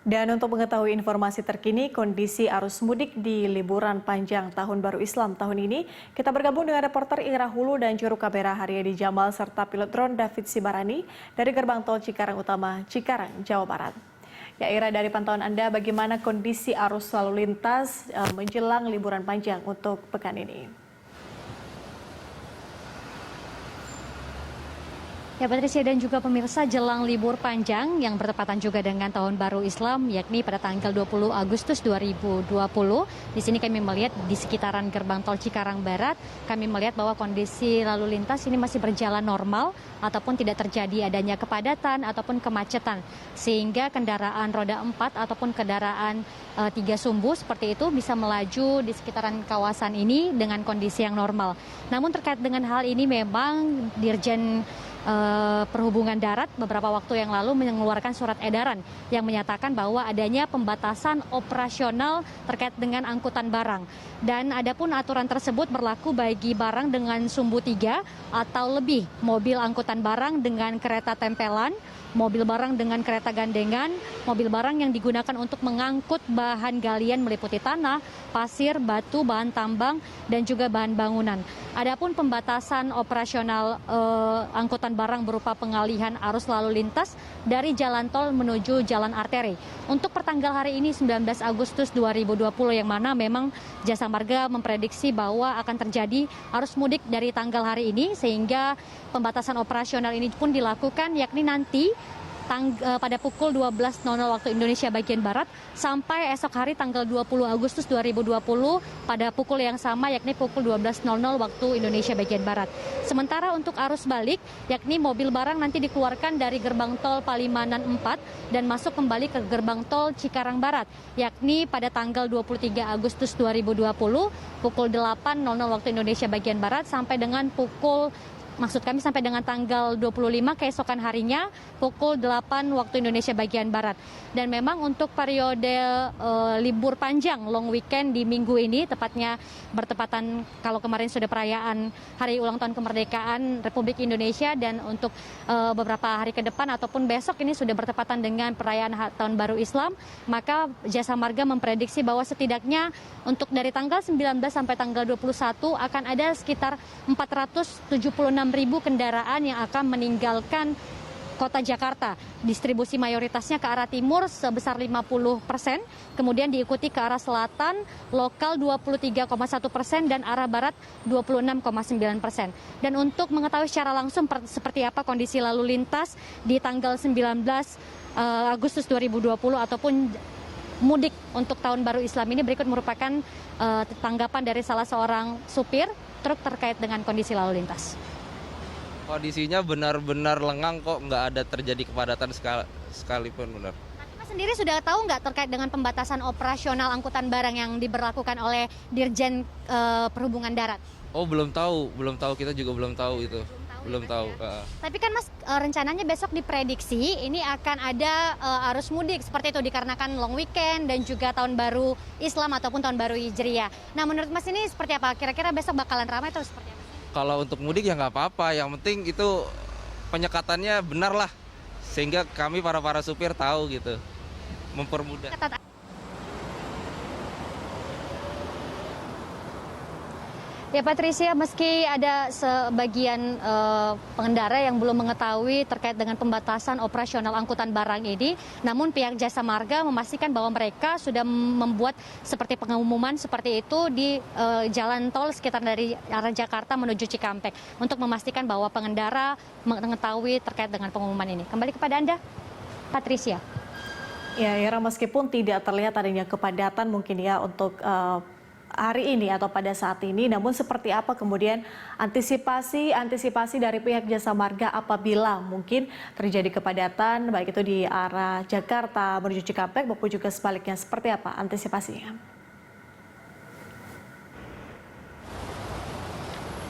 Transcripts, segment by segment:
Dan untuk mengetahui informasi terkini kondisi arus mudik di liburan panjang Tahun Baru Islam tahun ini, kita bergabung dengan reporter Ira Hulu dan juru kamera Haryadi Jamal serta pilot drone David Sibarani dari gerbang tol Cikarang Utama, Cikarang, Jawa Barat. Ya Ira, dari pantauan Anda bagaimana kondisi arus lalu lintas menjelang liburan panjang untuk pekan ini? Ya Patricia dan juga pemirsa, jelang libur panjang yang bertepatan juga dengan Tahun Baru Islam yakni pada tanggal 20 Agustus 2020. Di sini kami melihat di sekitaran gerbang tol Cikarang Barat, kami melihat bahwa kondisi lalu lintas ini masih berjalan normal ataupun tidak terjadi adanya kepadatan ataupun kemacetan. Sehingga kendaraan roda 4 ataupun kendaraan 3 sumbu seperti itu bisa melaju di sekitaran kawasan ini dengan kondisi yang normal. Namun terkait dengan hal ini memang Dirjen Perhubungan Darat beberapa waktu yang lalu mengeluarkan surat edaran yang menyatakan bahwa adanya pembatasan operasional terkait dengan angkutan barang. Dan adapun aturan tersebut berlaku bagi barang dengan sumbu 3 atau lebih, mobil angkutan barang dengan kereta tempelan, mobil barang dengan kereta gandengan, mobil barang yang digunakan untuk mengangkut bahan galian meliputi tanah, pasir, batu, bahan tambang, dan juga bahan bangunan. Adapun pembatasan operasional angkutan barang berupa pengalihan arus lalu lintas dari jalan tol menuju jalan arteri. Untuk pertanggal hari ini 19 Agustus 2020 yang mana memang Jasa Marga memprediksi bahwa akan terjadi arus mudik dari tanggal hari ini sehingga pembatasan operasional ini pun dilakukan yakni nanti pada pukul 12.00 waktu Indonesia bagian Barat sampai esok hari tanggal 20 Agustus 2020 pada pukul yang sama yakni pukul 12.00 waktu Indonesia bagian Barat. Sementara untuk arus balik yakni mobil barang nanti dikeluarkan dari gerbang tol Palimanan 4 dan masuk kembali ke gerbang tol Cikarang Barat yakni pada tanggal 23 Agustus 2020 pukul 8.00 waktu Indonesia bagian Barat sampai dengan sampai dengan tanggal 25 keesokan harinya pukul 8 waktu Indonesia bagian Barat. Dan memang untuk periode libur panjang long weekend di minggu ini, tepatnya bertepatan kalau kemarin sudah perayaan Hari Ulang Tahun Kemerdekaan Republik Indonesia dan untuk beberapa hari ke depan ataupun besok ini sudah bertepatan dengan perayaan Tahun Baru Islam, maka Jasa Marga memprediksi bahwa setidaknya untuk dari tanggal 19 sampai tanggal 21 akan ada sekitar 476.000 kendaraan yang akan meninggalkan Kota Jakarta. Distribusi mayoritasnya ke arah timur sebesar 50%, kemudian diikuti ke arah selatan lokal 23,1% dan arah barat 26,9%. Dan untuk mengetahui secara langsung seperti apa kondisi lalu lintas di tanggal 19 Agustus 2020 ataupun mudik untuk Tahun Baru Islam ini, berikut merupakan tanggapan dari salah seorang supir truk terkait dengan kondisi lalu lintas. Kondisinya benar-benar lengang kok, nggak ada terjadi kepadatan sekalipun benar. Mas sendiri sudah tahu nggak terkait dengan pembatasan operasional angkutan barang yang diberlakukan oleh Dirjen Perhubungan Darat? Oh belum tahu, kita juga belum tahu itu. Belum tahu. Tapi kan Mas rencananya besok diprediksi ini akan ada arus mudik seperti itu dikarenakan long weekend dan juga Tahun Baru Islam ataupun Tahun Baru Hijriah. Nah menurut Mas ini seperti apa? Kira-kira besok bakalan ramai atau seperti apa? Kalau untuk mudik ya nggak apa-apa, yang penting itu penyekatannya benar lah, sehingga kami para supir tahu gitu, mempermudah. Ya Patricia, meski ada sebagian pengendara yang belum mengetahui terkait dengan pembatasan operasional angkutan barang ini, namun pihak Jasa Marga memastikan bahwa mereka sudah membuat seperti pengumuman seperti itu di jalan tol sekitar dari arah Jakarta menuju Cikampek untuk memastikan bahwa pengendara mengetahui terkait dengan pengumuman ini. Kembali kepada Anda, Patricia. Ya, Ira, meskipun tidak terlihat adanya kepadatan mungkin ya untuk hari ini atau pada saat ini, namun seperti apa kemudian antisipasi dari pihak Jasa Marga apabila mungkin terjadi kepadatan baik itu di arah Jakarta menuju Cikampek maupun juga sebaliknya, seperti apa antisipasinya?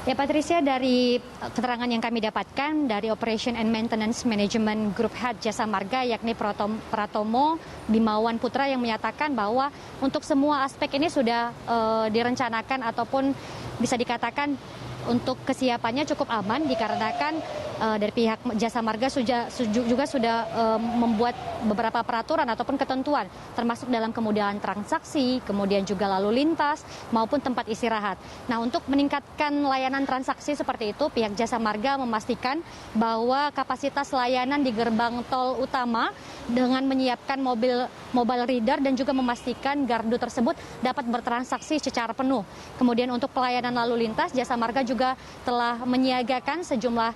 Ya Patricia, dari keterangan yang kami dapatkan dari Operation and Maintenance Management Group Head Jasa Marga yakni Pratomo Bimawan Putra yang menyatakan bahwa untuk semua aspek ini sudah direncanakan ataupun bisa dikatakan untuk kesiapannya cukup aman dikarenakan dari pihak Jasa Marga juga sudah membuat beberapa peraturan ataupun ketentuan, termasuk dalam kemudahan transaksi, kemudian juga lalu lintas maupun tempat istirahat. Nah, untuk meningkatkan layanan transaksi seperti itu, pihak Jasa Marga memastikan bahwa kapasitas layanan di gerbang tol utama dengan menyiapkan mobile reader dan juga memastikan gardu tersebut dapat bertransaksi secara penuh. Kemudian untuk pelayanan lalu lintas, Jasa Marga juga telah menyiagakan sejumlah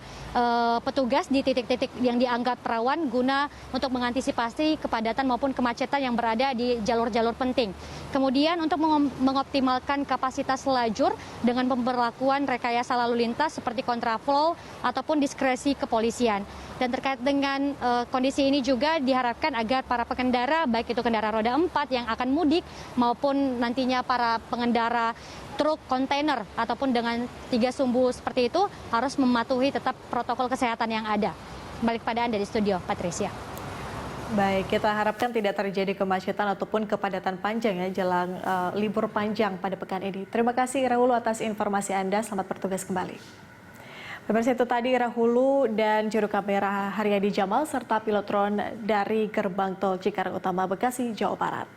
petugas di titik-titik yang dianggap rawan guna untuk mengantisipasi kepadatan maupun kemacetan yang berada di jalur-jalur penting. Kemudian untuk mengoptimalkan kapasitas lajur dengan pemberlakuan rekayasa lalu lintas seperti kontraflow ataupun diskresi kepolisian. Dan terkait dengan kondisi ini juga diharapkan agar para pengendara, baik itu kendaraan roda 4 yang akan mudik maupun nantinya para pengendara truk kontainer ataupun dengan 3 sumbu seperti itu harus mematuhi tetap protokol kesehatan yang ada. Balik pada Anda di studio, Patricia. Baik, kita harapkan tidak terjadi kemacetan ataupun kepadatan panjang ya jelang libur panjang pada pekan ini. Terima kasih Rahulu atas informasi Anda. Selamat bertugas kembali. Pemirsa, itu tadi Rahulu dan juru kamera Haryadi Jamal serta pilotron dari gerbang tol Cikarang Utama Bekasi, Jawa Barat.